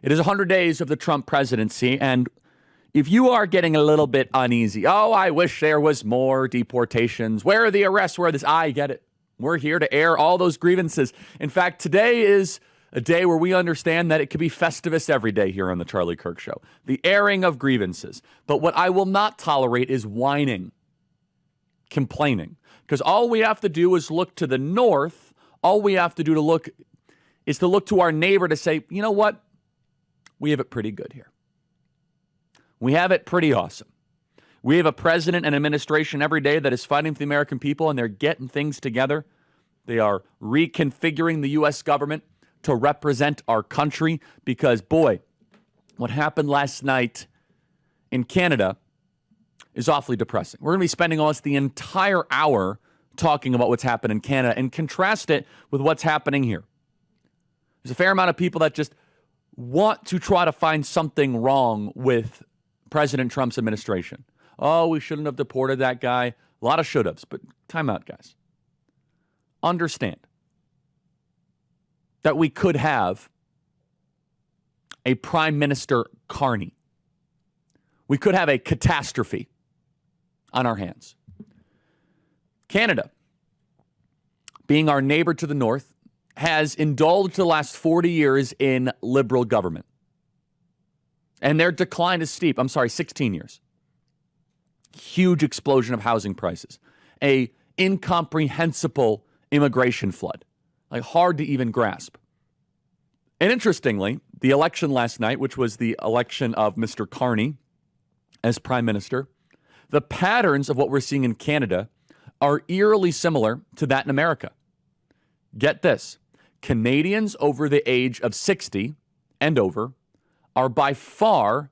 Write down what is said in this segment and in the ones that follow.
It is 100 days of the Trump presidency, and if you are getting a little bit uneasy, oh, I wish there was more deportations. Where are the arrests? Where are this? I get it. We're here to air all those grievances. In fact, today is a day where we understand that it could be Festivus every day here on the Charlie Kirk Show. The airing of grievances. But what I will not tolerate is whining, complaining. Because all we have to do is look to the north. All we have to do is to look to our neighbor to say, you know what? We have it pretty good here. We have it pretty awesome. We have a president and administration every day that is fighting for the American people, and they're getting things together. They are reconfiguring the U.S. government to represent our country because, boy, what happened last night in Canada is awfully depressing. We're going to be spending almost the entire hour talking about what's happened in Canada and contrast it with what's happening here. There's a fair amount of people that just want to try to find something wrong with President Trump's administration. Oh, we shouldn't have deported that guy. A lot of should-haves, but time out, guys. Understand that we could have a Prime Minister Carney. We could have a catastrophe on our hands. Canada, being our neighbor to the north, has indulged the last 40 years in liberal government. And their decline is steep. 16 years. Huge explosion of housing prices. A incomprehensible immigration flood. Like hard to even grasp. And interestingly, the election last night, which was the election of Mr. Carney as Prime Minister, the patterns of what we're seeing in Canada are eerily similar to that in America. Get this. Canadians over the age of 60 and over are by far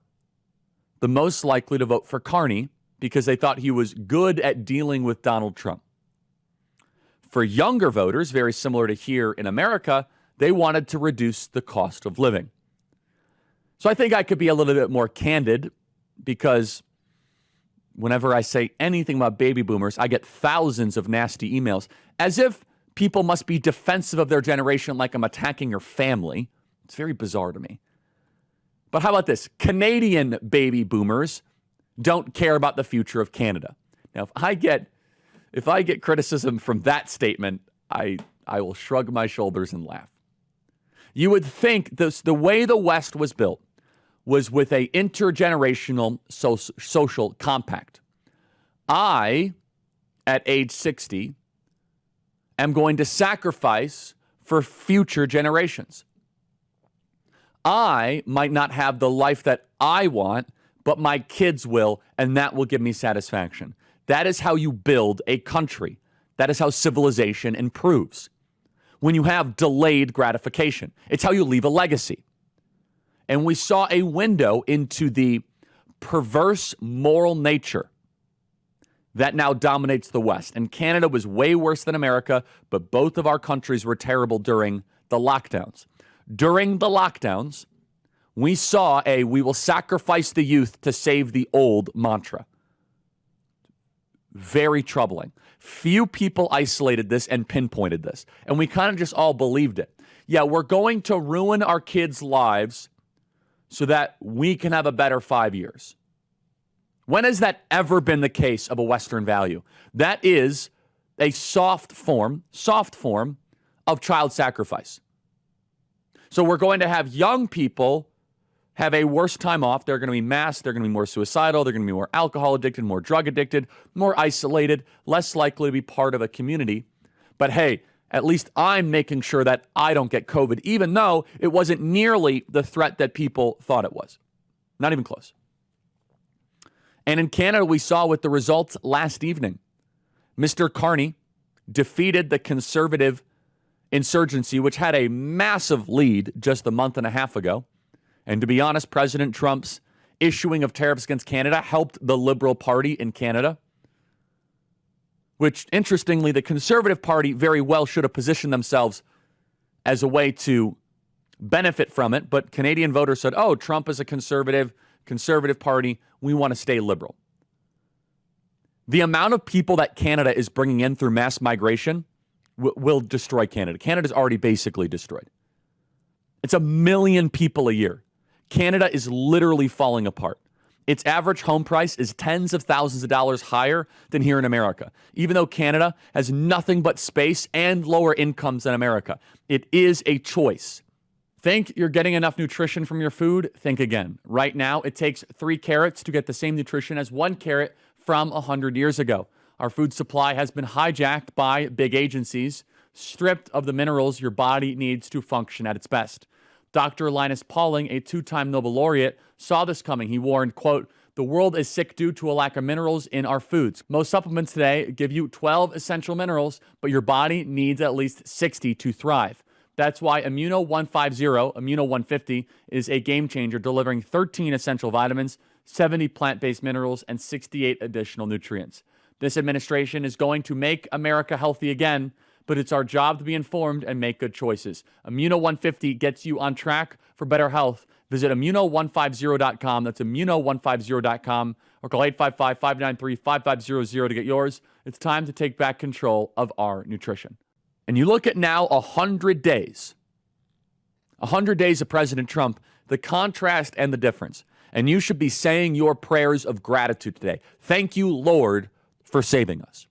the most likely to vote for Carney because they thought he was good at dealing with Donald Trump. For younger voters, very similar to here in America, they wanted to reduce the cost of living. So I think I could be a little bit more candid because whenever I say anything about baby boomers, I get thousands of nasty emails as if people must be defensive of their generation like I'm attacking your family. It's very bizarre to me. But how about this? Canadian baby boomers don't care about the future of Canada. Now, if I get criticism from that statement, I will shrug my shoulders and laugh. You would think the way the West was built was with a intergenerational social compact. I, at age 60, am going to sacrifice for future generations. I might not have the life that I want, but my kids will, and that will give me satisfaction. That is how you build a country. That is how civilization improves. When you have delayed gratification, it's how you leave a legacy. And we saw a window into the perverse moral nature that now dominates the West. And Canada was way worse than America, but both of our countries were terrible during the lockdowns. During the lockdowns, we saw we will sacrifice the youth to save the old mantra. Very troubling. Few people isolated this and pinpointed this. And we kind of just all believed it. Yeah, we're going to ruin our kids' lives so that we can have a better 5 years. When has that ever been the case of a Western value? That is a soft form of child sacrifice. So we're going to have young people have a worse time off. They're going to be masked. They're going to be more suicidal. They're going to be more alcohol addicted, more drug addicted, more isolated, less likely to be part of a community. But hey, at least I'm making sure that I don't get COVID, even though it wasn't nearly the threat that people thought it was. Not even close. And in Canada, we saw with the results last evening, Mr. Carney defeated the Conservative insurgency, which had a massive lead just a month and a half ago. And to be honest, President Trump's issuing of tariffs against Canada helped the Liberal Party in Canada, which, interestingly, the Conservative Party very well should have positioned themselves as a way to benefit from it. But Canadian voters said, oh, Trump is a Conservative Party. We want to stay liberal. The amount of people that Canada is bringing in through mass migration will destroy Canada. Canada's already basically destroyed. It's 1 million people a year. Canada is literally falling apart. Its average home price is tens of thousands of dollars higher than here in America. Even though Canada has nothing but space and lower incomes than America, it is a choice. Think you're getting enough nutrition from your food? Think again. Right now, it takes 3 carrots to get the same nutrition as 1 carrot from 100 years ago. Our food supply has been hijacked by big agencies, stripped of the minerals your body needs to function at its best. Dr. Linus Pauling, a 2-time Nobel laureate, saw this coming. He warned, quote, "The world is sick due to a lack of minerals in our foods. Most supplements today give you 12 essential minerals, but your body needs at least 60 to thrive. That's why Immuno 150, Immuno 150 is a game changer, delivering 13 essential vitamins, 70 plant-based minerals, and 68 additional nutrients. This administration is going to make America healthy again, but it's our job to be informed and make good choices. Immuno 150 gets you on track for better health. Visit Immuno150.com. That's Immuno150.com, or call 855-593-5500 to get yours. It's time to take back control of our nutrition. And you look at now 100 days. 100 days of President Trump, the contrast and the difference. And you should be saying your prayers of gratitude today. Thank you, Lord, for saving us.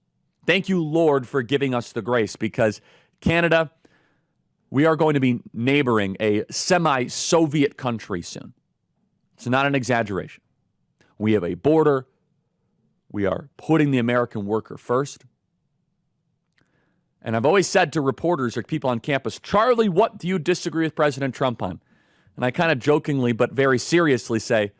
Thank you, Lord, for giving us the grace, because Canada, we are going to be neighboring a semi-Soviet country soon. It's not an exaggeration. We have a border. We are putting the American worker first. And I've always said to reporters or people on campus, Charlie, what do you disagree with President Trump on? And I kind of jokingly but very seriously say,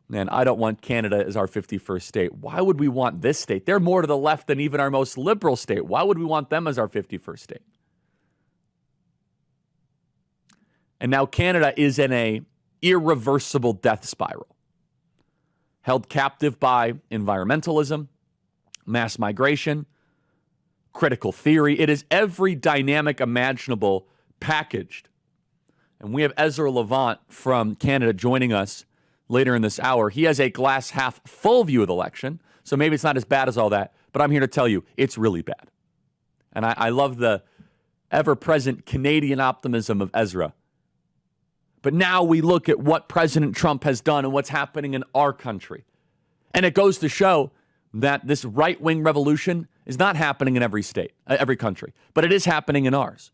man, I don't want Canada as our 51st state. Why would we want this state? They're more to the left than even our most liberal state. Why would we want them as our 51st state? And now Canada is in a irreversible death spiral, held captive by environmentalism, mass migration, critical theory. It is every dynamic imaginable packaged. And we have Ezra Levant from Canada joining us later in this hour. He has a glass half full view of the election, so maybe it's not as bad as all that, but I'm here to tell you it's really bad. And I love the ever-present Canadian optimism of Ezra. But now we look at what President Trump has done and what's happening in our country. And it goes to show that this right-wing revolution is not happening in every state, every country, but it is happening in ours.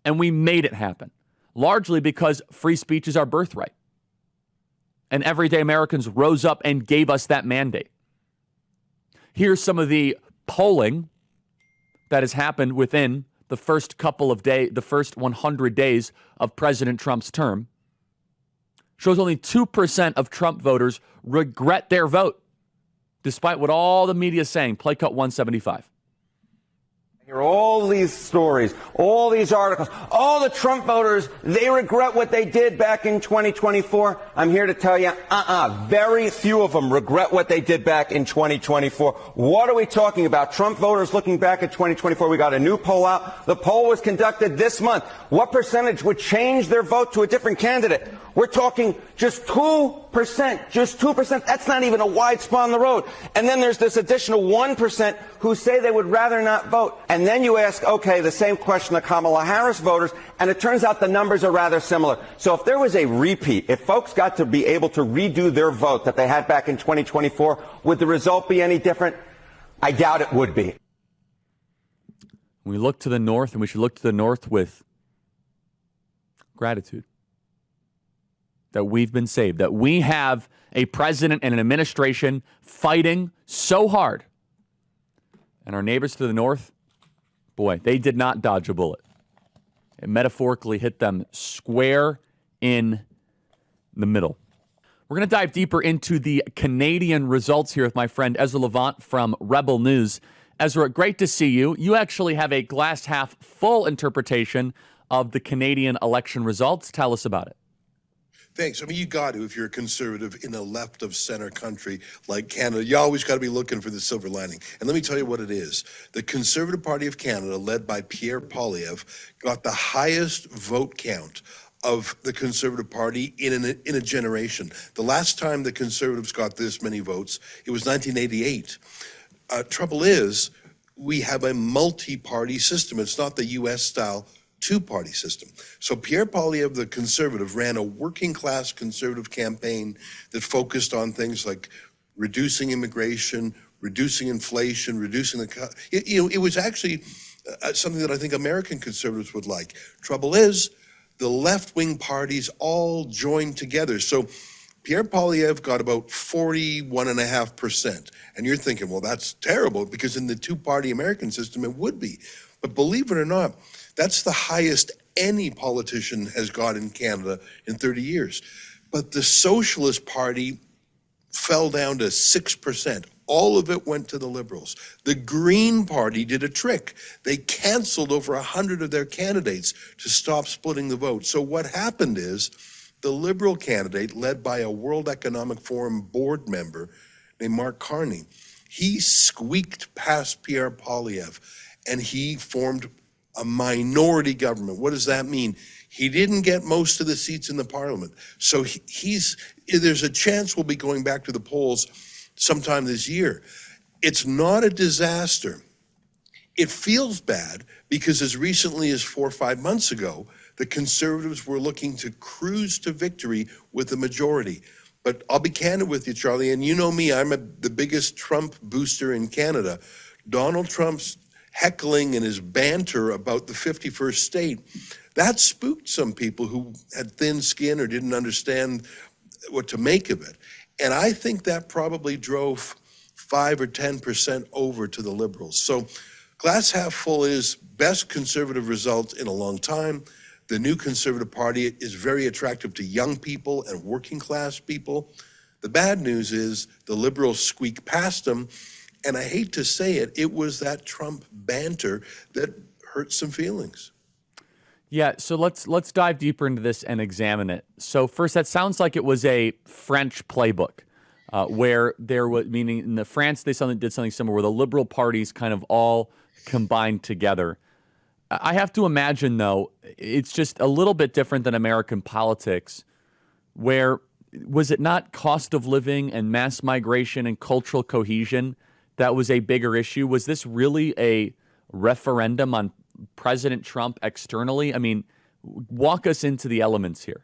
And we made it happen, largely because free speech is our birthright. And everyday Americans rose up and gave us that mandate. Here's some of the polling that has happened within the first couple of days, the first 100 days of President Trump's term. Shows only 2% of Trump voters regret their vote, despite what all the media is saying. Play cut 175. Hear all these stories, all these articles, all the Trump voters, they regret what they did back in 2024. I'm here to tell you, very few of them regret what they did back in 2024. What are we talking about? Trump voters looking back at 2024, we got a new poll out. The poll was conducted this month. What percentage would change their vote to a different candidate? We're talking just 2%, just 2%. That's not even a wide spot on the road. And then there's this additional 1% who say they would rather not vote. And then you ask, okay, the same question to Kamala Harris voters, and it turns out the numbers are rather similar. So if there was a repeat, if folks got to be able to redo their vote that they had back in 2024, would the result be any different? I doubt it would be. We look to the north, and we should look to the north with gratitude. That we've been saved, that we have a president and an administration fighting so hard. And our neighbors to the north, boy, they did not dodge a bullet. It metaphorically hit them square in the middle. We're going to dive deeper into the Canadian results here with my friend Ezra Levant from Rebel News. Ezra, great to see you. You actually have a glass half full interpretation of the Canadian election results. Tell us about it. Thanks. I mean, you got to, if you're a conservative in a left of center country like Canada, you always got to be looking for the silver lining. And let me tell you what it is. The Conservative Party of Canada, led by Pierre Poilievre, got the highest vote count of the Conservative Party in a generation. The last time the Conservatives got this many votes, it was 1988. Trouble is, we have a multi-party system. It's not the U.S. style two-party system. So Pierre Poilievre, the conservative, ran a working-class conservative campaign that focused on things like reducing immigration, reducing inflation, reducing the... It was actually something that I think American conservatives would like. Trouble is, the left-wing parties all joined together. So Pierre Poilievre got about 41.5%. And you're thinking, well, that's terrible, because in the two-party American system, it would be. But believe it or not, that's the highest any politician has got in Canada in 30 years. But the Socialist Party fell down to 6%. All of it went to the Liberals. The Green Party did a trick. They canceled over 100 of their candidates to stop splitting the vote. So what happened is the Liberal candidate, led by a World Economic Forum board member named Mark Carney, he squeaked past Pierre Poilievre, and he formed a minority government. What does that mean? He didn't get most of the seats in the parliament. So there's a chance we'll be going back to the polls sometime this year. It's not a disaster. It feels bad because as recently as 4 or 5 months ago, the Conservatives were looking to cruise to victory with the majority. But I'll be candid with you, Charlie, and you know me, I'm the biggest Trump booster in Canada. Donald Trump's heckling and his banter about the 51st state, that spooked some people who had thin skin or didn't understand what to make of it. And I think that probably drove 5 or 10% over to the Liberals. So glass half full is best Conservative result in a long time. The new Conservative Party is very attractive to young people and working class people. The bad news is the Liberals squeak past them. And I hate to say it, it was that Trump banter that hurt some feelings. Yeah, so let's dive deeper into this and examine it. So first, that sounds like it was a French playbook, where there was, meaning in France they did something similar, where the liberal parties kind of all combined together. I have to imagine, though, it's just a little bit different than American politics, where was it not cost of living and mass migration and cultural cohesion that was a bigger issue? Was this really a referendum on President Trump externally? I mean, walk us into the elements here.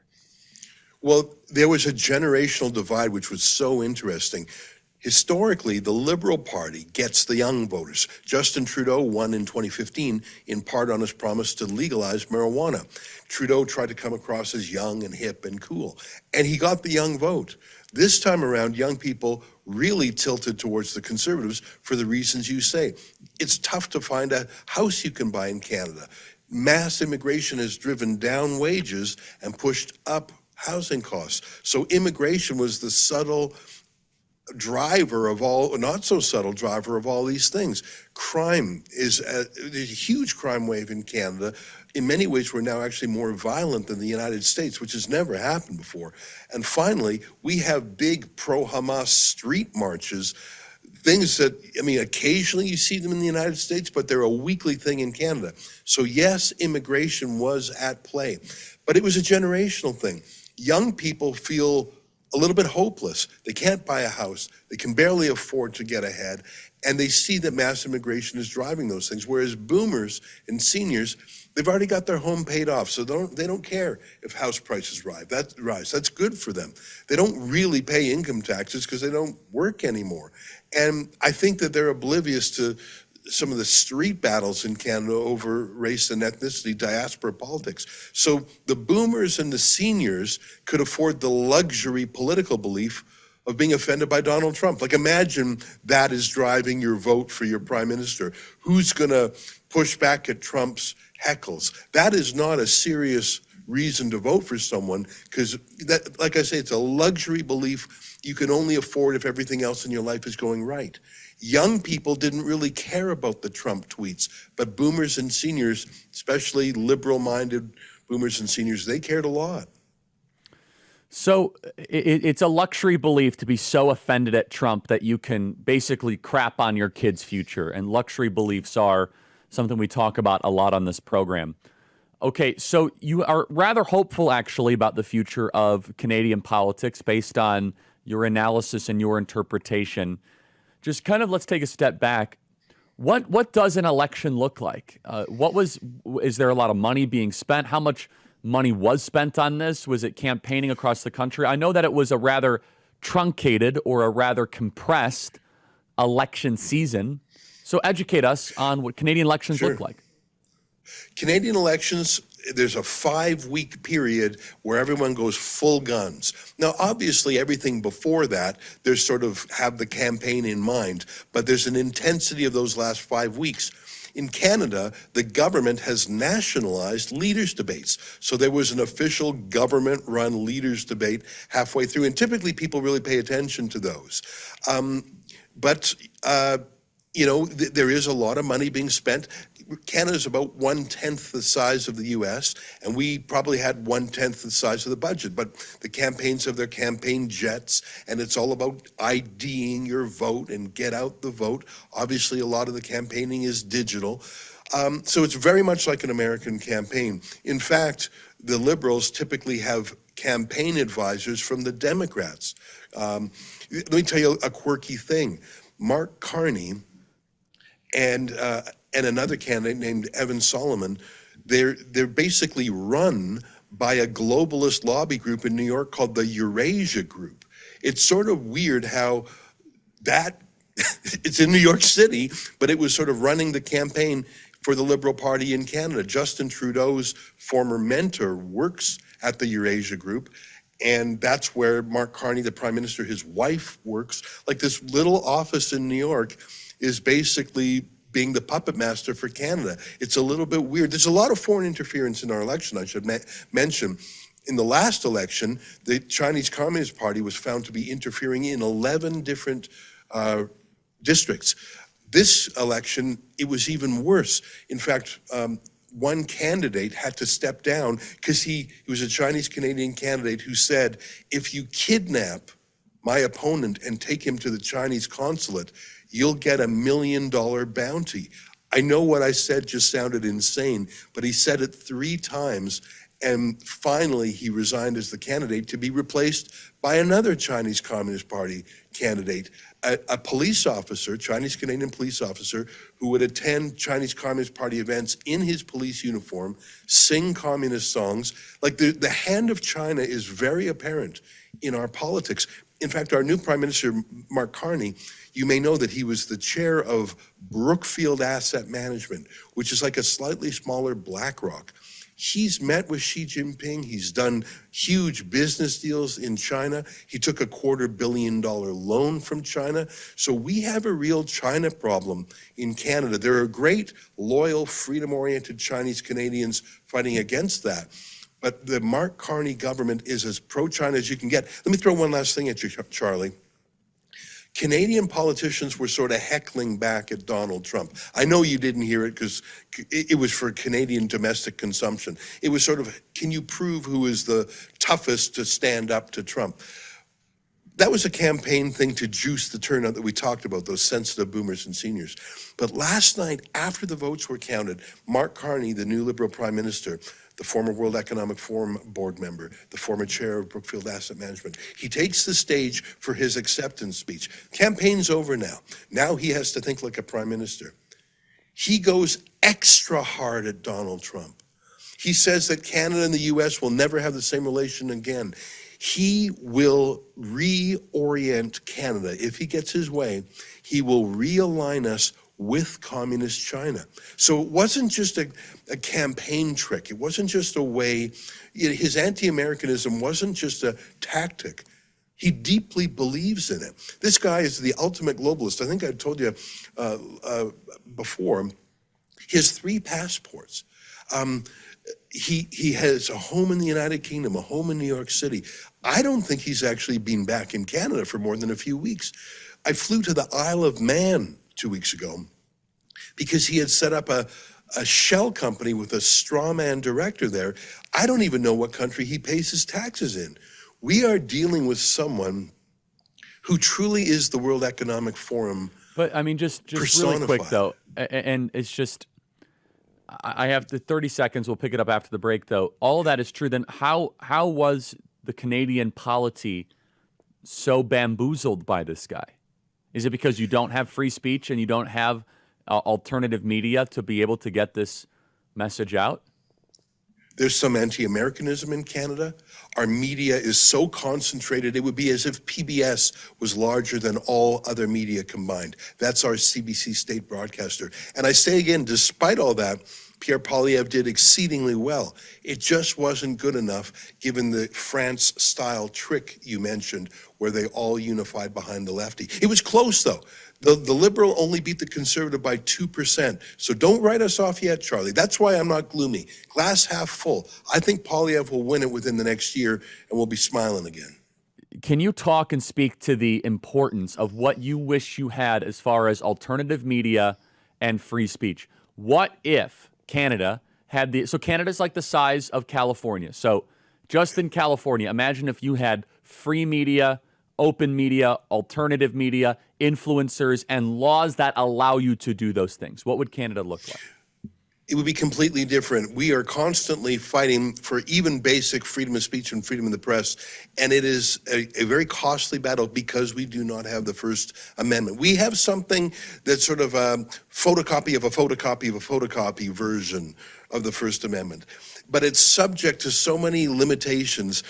Well, there was a generational divide, which was so interesting. Historically, the Liberal Party gets the young voters. Justin Trudeau won in 2015, in part on his promise to legalize marijuana. Trudeau tried to come across as young and hip and cool, and he got the young vote. This time around, young people really tilted towards the Conservatives for the reasons you say. It's tough to find a house you can buy in Canada. Mass immigration has driven down wages and pushed up housing costs. So immigration was the subtle driver of all, not so subtle driver of all these things. Crime is there's a huge crime wave in Canada. In many ways, we're now actually more violent than the United States, which has never happened before. And finally, we have big pro-Hamas street marches, things that, I mean, occasionally you see them in the United States, but they're a weekly thing in Canada. So yes, immigration was at play, but it was a generational thing. Young people feel a little bit hopeless. They can't buy a house. They can barely afford to get ahead. And they see that mass immigration is driving those things. Whereas boomers and seniors, they've already got their home paid off. So they don't care if house prices rise. That's good for them. They don't really pay income taxes because they don't work anymore. And I think that they're oblivious to some of the street battles in Canada over race and ethnicity, diaspora politics. So the boomers and the seniors could afford the luxury political belief of being offended by Donald Trump. Like, imagine that is driving your vote for your prime minister. Who's going to push back at Trump's heckles? That is not a serious reason to vote for someone, because that, like I say, it's a luxury belief you can only afford if everything else in your life is going right. Young people didn't really care about the Trump tweets, but boomers and seniors, especially liberal-minded boomers and seniors, they cared a lot. So it's a luxury belief to be so offended at Trump that you can basically crap on your kid's future. And luxury beliefs are something we talk about a lot on this program. Okay, so you are rather hopeful, actually, about the future of Canadian politics based on your analysis and your interpretation. Just kind of let's take a step back. What does an election look like? Is there a lot of money being spent? How much money was spent on this? Was it campaigning across the country? I know that it was a rather truncated or a rather compressed election season. So educate us on what Canadian elections look like. Canadian elections, there's a 5-week period where everyone goes full guns. Now, obviously, everything before that, there's sort of have the campaign in mind, but there's an intensity of those last 5 weeks. In Canada, the government has nationalized leaders' debates. So there was an official government-run leaders' debate halfway through, and typically people really pay attention to those. There is a lot of money being spent. Canada's about 1/10 the size of the U.S., and we probably had 1/10 the size of the budget. But the campaigns have their campaign jets, and it's all about IDing your vote and get out the vote. Obviously, a lot of the campaigning is digital. So it's very much like an American campaign. In fact, the Liberals typically have campaign advisors from the Democrats. Let me tell you a quirky thing. Mark Carney and another candidate named Evan Solomon, they're basically run by a globalist lobby group in New York called the Eurasia Group. It's sort of weird how that, it's in New York City, but it was sort of running the campaign for the Liberal Party in Canada. Justin Trudeau's former mentor works at the Eurasia Group, and that's where Mark Carney, the Prime Minister, his wife works. Like this little office in New York is basically being the puppet master for Canada. It's a little bit weird. There's a lot of foreign interference in our election, I should mention. In the last election, the Chinese Communist Party was found to be interfering in 11 different districts. This election, it was even worse. In fact, one candidate had to step down because he was a Chinese-Canadian candidate who said, if you kidnap my opponent and take him to the Chinese consulate, you'll get $1 million bounty. I know what I said just sounded insane, but he said it 3 times, and finally he resigned as the candidate to be replaced by another Chinese Communist Party candidate, a police officer, Chinese-Canadian police officer, who would attend Chinese Communist Party events in his police uniform, sing communist songs. Like the hand of China is very apparent in our politics. In fact, our new Prime Minister, Mark Carney, you may know that he was the chair of Brookfield Asset Management, which is like a slightly smaller BlackRock. He's met with Xi Jinping. He's done huge business deals in China. He took a $250 million loan from China. So we have a real China problem in Canada. There are great, loyal, freedom-oriented Chinese Canadians fighting against that. But the Mark Carney government is as pro-China as you can get. Let me throw one last thing at you, Charlie. Canadian politicians were sort of heckling back at Donald Trump. I know you didn't hear it because it was for Canadian domestic consumption. It was sort of, can you prove who is the toughest to stand up to Trump? That was a campaign thing to juice the turnout that we talked about, those sensitive boomers and seniors. But last night, after the votes were counted, Mark Carney, the new Liberal Prime Minister, the former World Economic Forum board member, the former chair of Brookfield Asset Management, he takes the stage for his acceptance speech. Campaign's over now. Now he has to think like a prime minister. He goes extra hard at Donald Trump. He says that Canada and the US will never have the same relation again. He will reorient Canada. If he gets his way, he will realign us with communist China. So it wasn't just a campaign trick. It wasn't just a way, his anti-Americanism wasn't just a tactic. He deeply believes in it. This guy is the ultimate globalist. I think I told you before, he has 3 passports. He has a home in the United Kingdom, a home in New York City. I don't think he's actually been back in Canada for more than a few weeks. I flew to the Isle of Man 2 weeks ago because he had set up a shell company with a strawman director there. I don't even know what country he pays his taxes in. We are dealing with someone who truly is the World Economic Forum. But I mean, just really quick though, and it's just, I have the 30 seconds. We'll pick it up after the break though. All of that is true. Then how was the Canadian polity so bamboozled by this guy? Is it because you don't have free speech and you don't have alternative media to be able to get this message out? There's some anti-Americanism in Canada. Our media is so concentrated, it would be as if PBS was larger than all other media combined. That's our CBC state broadcaster. And I say again, despite all that, Pierre Poilievre did exceedingly well. It just wasn't good enough given the France-style trick you mentioned, where they all unified behind the lefty. It was close, though. The Liberal only beat the Conservative by 2%. So don't write us off yet, Charlie. That's why I'm not gloomy. Glass half full. I think Poilievre will win it within the next year, and we'll be smiling again. Can you talk and speak to the importance of what you wish you had as far as alternative media and free speech? What if Canada had so Canada's like the size of California. So just in California, imagine if you had free media, open media, alternative media, influencers, and laws that allow you to do those things. What would Canada look like? It would be completely different. We are constantly fighting for even basic freedom of speech and freedom of the press, and it is a very costly battle because we do not have the First Amendment. We have something that's sort of a photocopy of a photocopy of a photocopy version of the First Amendment, but it's subject to so many limitations.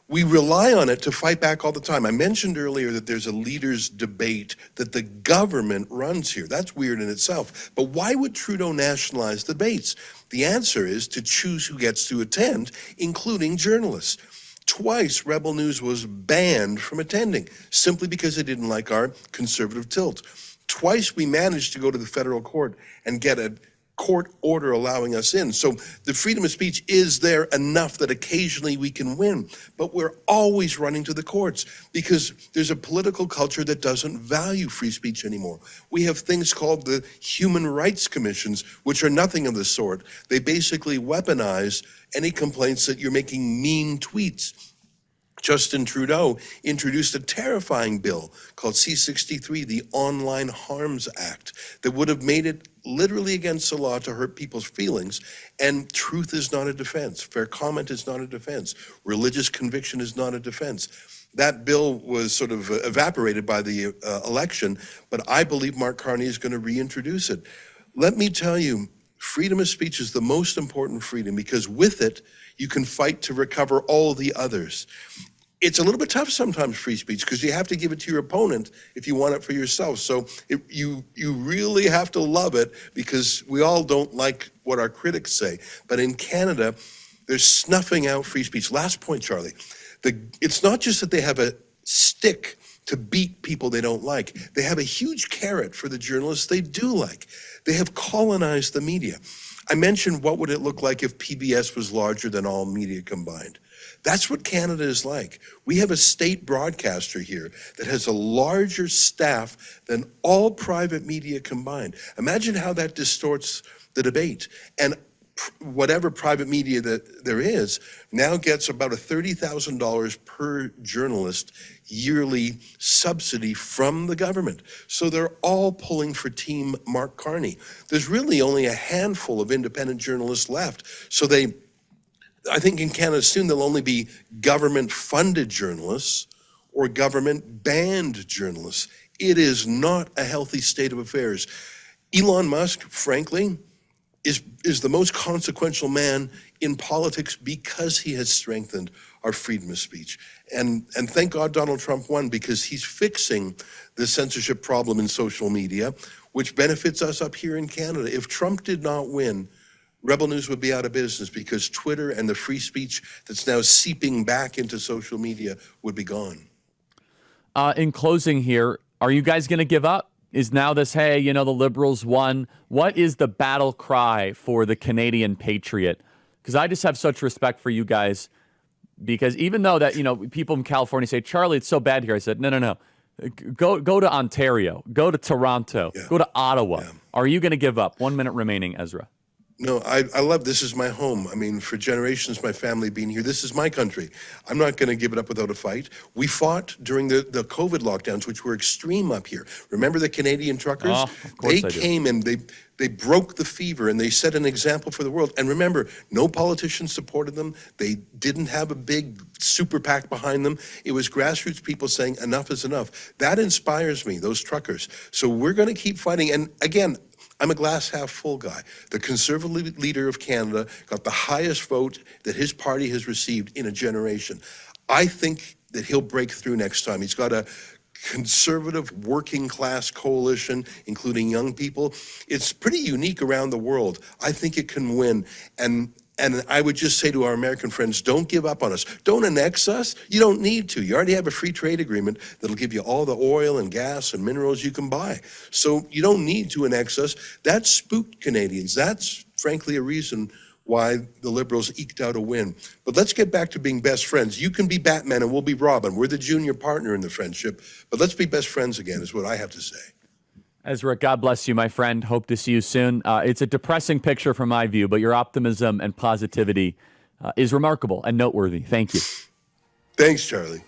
We rely on it to fight back all the time. I mentioned earlier that there's a leaders' debate that the government runs here. That's weird in itself. But why would Trudeau nationalize the debates? The answer is to choose who gets to attend, including journalists. Twice, Rebel News was banned from attending, simply because they didn't like our conservative tilt. Twice, we managed to go to the federal court and get a court order allowing us in. So the freedom of speech is there enough that occasionally we can win, but we're always running to the courts because there's a political culture that doesn't value free speech anymore. We have things called the human rights commissions, which are nothing of the sort. They basically weaponize any complaints that you're making mean tweets. Justin Trudeau introduced a terrifying bill called C-63, the Online Harms Act, that would have made it literally against the law to hurt people's feelings. And truth is not a defense. Fair comment is not a defense. Religious conviction is not a defense. That bill was sort of evaporated by the election, but I believe Mark Carney is going to reintroduce it. Let me tell you, freedom of speech is the most important freedom because with it, you can fight to recover all the others. It's a little bit tough sometimes, free speech, because you have to give it to your opponent if you want it for yourself. So you really have to love it because we all don't like what our critics say. But in Canada, they're snuffing out free speech. Last point, Charlie. It's not just that they have a stick to beat people they don't like. They have a huge carrot for the journalists they do like. They have colonized the media. I mentioned what would it look like if PBS was larger than all media combined. That's what Canada is like. We have a state broadcaster here that has a larger staff than all private media combined. Imagine how that distorts the debate. And whatever private media that there is now gets about a $30,000 per journalist yearly subsidy from the government. So they're all pulling for Team Mark Carney. There's really only a handful of independent journalists left. So I think in Canada soon there'll only be government-funded journalists or government-banned journalists. It is not a healthy state of affairs. Elon Musk, frankly, is the most consequential man in politics because he has strengthened our freedom of speech. And thank God Donald Trump won because he's fixing the censorship problem in social media, which benefits us up here in Canada. If Trump did not win, Rebel News would be out of business because Twitter and the free speech that's now seeping back into social media would be gone. In closing here, are you guys going to give up? Is now this, hey, you know, the Liberals won. What is the battle cry for the Canadian Patriot? Because I just have such respect for you guys because even though that, you know, people in California say, Charlie, it's so bad here. I said, no. Go to Ontario. Go to Toronto. Yeah. Go to Ottawa. Yeah. Are you going to give up? 1 minute remaining, Ezra. No, I love this is my home. I mean, for generations, my family being here. This is my country. I'm not going to give it up without a fight. We fought during the COVID lockdowns, which were extreme up here. Remember the Canadian truckers? Oh, of course they I do. came and they broke the fever and they set an example for the world. And remember, no politicians supported them. They didn't have a big super PAC behind them. It was grassroots people saying enough is enough. That inspires me, those truckers. So we're going to keep fighting. And again, I'm a glass half full guy. The Conservative leader of Canada got the highest vote that his party has received in a generation. I think that he'll break through next time. He's got a conservative working class coalition, including young people. It's pretty unique around the world. I think it can win. And I would just say to our American friends, don't give up on us. Don't annex us. You don't need to. You already have a free trade agreement that'll give you all the oil and gas and minerals you can buy. So you don't need to annex us. That spooked Canadians. That's frankly a reason why the Liberals eked out a win. But let's get back to being best friends. You can be Batman and we'll be Robin. We're the junior partner in the friendship. But let's be best friends again is what I have to say. Ezra, God bless you, my friend. Hope to see you soon. It's a depressing picture from my view, but your optimism and positivity is remarkable and noteworthy. Thank you. Thanks, Charlie.